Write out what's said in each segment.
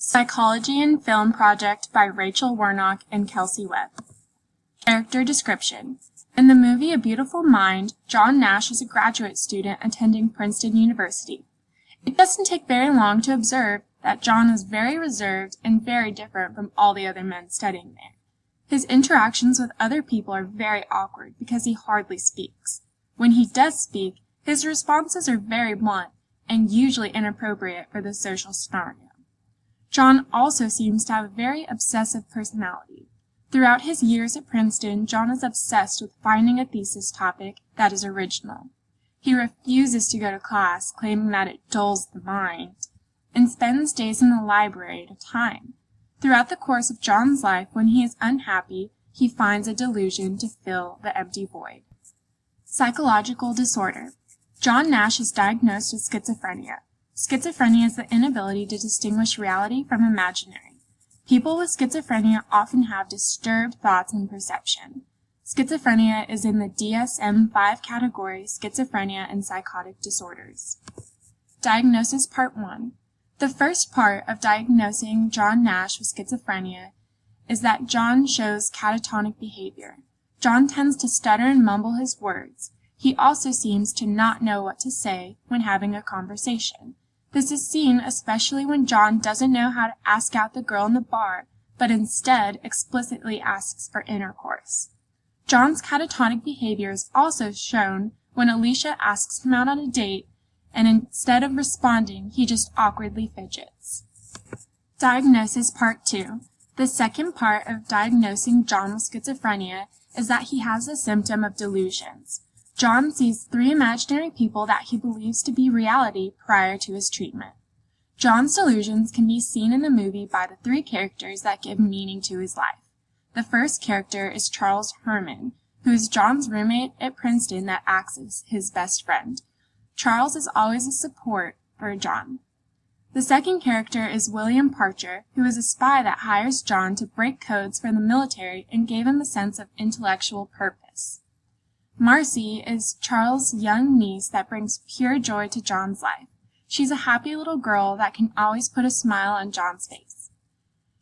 Psychology in Film Project by Rachel Warnock and Kelsey Webb. Character description. In the movie A Beautiful Mind, John Nash is a graduate student attending Princeton University. It doesn't take very long to observe that John is very reserved and very different from all the other men studying there. His interactions with other people are very awkward because he hardly speaks. When he does speak, his responses are very blunt and usually inappropriate for the social scenario. John also seems to have a very obsessive personality. Throughout his years at Princeton, John is obsessed with finding a thesis topic that is original. He refuses to go to class, claiming that it dulls the mind, and spends days in the library at a time. Throughout the course of John's life, when he is unhappy, he finds a delusion to fill the empty void. Psychological disorder. John Nash is diagnosed with schizophrenia. Schizophrenia is the inability to distinguish reality from imaginary. People with schizophrenia often have disturbed thoughts and perception. Schizophrenia is in the DSM-5 category, schizophrenia and psychotic disorders. Diagnosis Part 1. The first part of diagnosing John Nash with schizophrenia is that John shows catatonic behavior. John tends to stutter and mumble his words. He also seems to not know what to say when having a conversation. This is seen especially when John doesn't know how to ask out the girl in the bar, but instead explicitly asks for intercourse. John's catatonic behavior is also shown when Alicia asks him out on a date, and instead of responding, he just awkwardly fidgets. Diagnosis Part 2. The second part of diagnosing John with schizophrenia is that he has a symptom of delusions. John sees 3 imaginary people that he believes to be reality prior to his treatment. John's delusions can be seen in the movie by the 3 characters that give meaning to his life. The first character is Charles Herman, who is John's roommate at Princeton that acts as his best friend. Charles is always a support for John. The second character is William Parcher, who is a spy that hires John to break codes for the military and gave him a sense of intellectual purpose. Marcy is Charles' young niece that brings pure joy to John's life. She's a happy little girl that can always put a smile on John's face.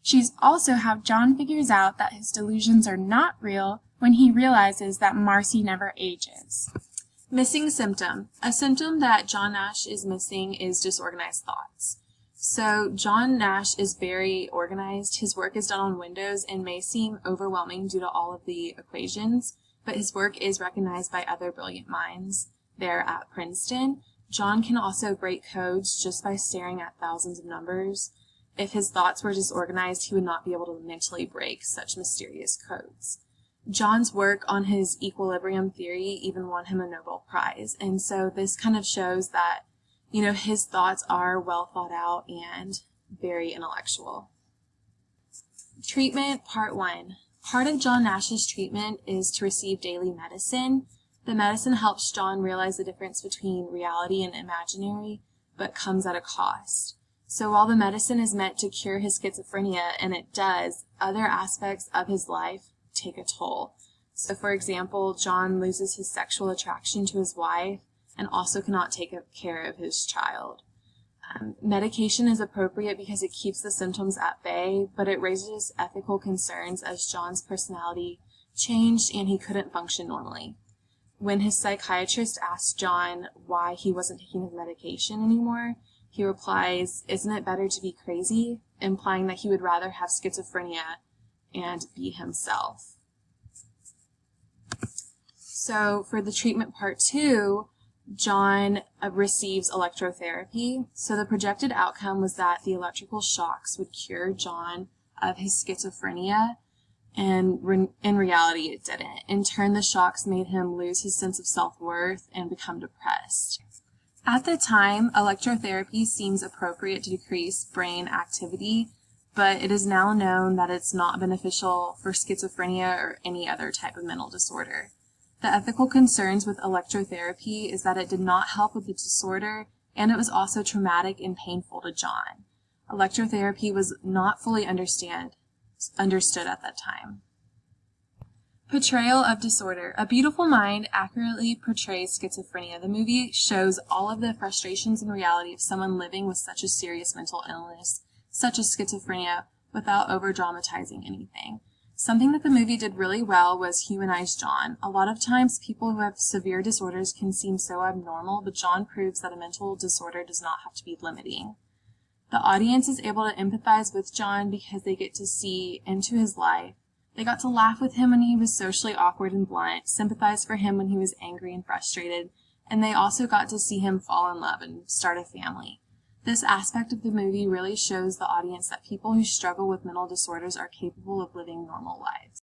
She's also how John figures out that his delusions are not real when he realizes that Marcy never ages. Missing symptom. A symptom that John Nash is missing is disorganized thoughts. So John Nash is very organized. His work is done on Windows and may seem overwhelming due to all of the equations, but his work is recognized by other brilliant minds there at Princeton. John can also break codes just by staring at thousands of numbers. If his thoughts were disorganized, he would not be able to mentally break such mysterious codes. John's work on his equilibrium theory even won him a Nobel Prize, and so this kind of shows that, his thoughts are well thought out and very intellectual. Treatment Part 1. Part of John Nash's treatment is to receive daily medicine. The medicine helps John realize the difference between reality and imaginary, but comes at a cost. So while the medicine is meant to cure his schizophrenia, and it does, other aspects of his life take a toll. So for example, John loses his sexual attraction to his wife and also cannot take care of his child. Medication is appropriate because it keeps the symptoms at bay, but it raises ethical concerns as John's personality changed and he couldn't function normally. When his psychiatrist asked John why he wasn't taking his medication anymore, he replies, "Isn't it better to be crazy?" implying that he would rather have schizophrenia and be himself. So for the treatment Part 2, John receives electrotherapy. So the projected outcome was that the electrical shocks would cure John of his schizophrenia, and in reality it didn't. In turn, the shocks made him lose his sense of self-worth and become depressed. At the time, electrotherapy seems appropriate to decrease brain activity, but it is now known that it's not beneficial for schizophrenia or any other type of mental disorder. The ethical concerns with electrotherapy is that it did not help with the disorder, and it was also traumatic and painful to John. Electrotherapy was not fully understood at that time. Portrayal of disorder. A Beautiful Mind accurately portrays schizophrenia. The movie shows all of the frustrations and reality of someone living with such a serious mental illness, such as schizophrenia, without over-dramatizing anything. Something that the movie did really well was humanize John. A lot of times people who have severe disorders can seem so abnormal, but John proves that a mental disorder does not have to be limiting. The audience is able to empathize with John because they get to see into his life. They got to laugh with him when he was socially awkward and blunt, sympathize for him when he was angry and frustrated, and they also got to see him fall in love and start a family. This aspect of the movie really shows the audience that people who struggle with mental disorders are capable of living normal lives.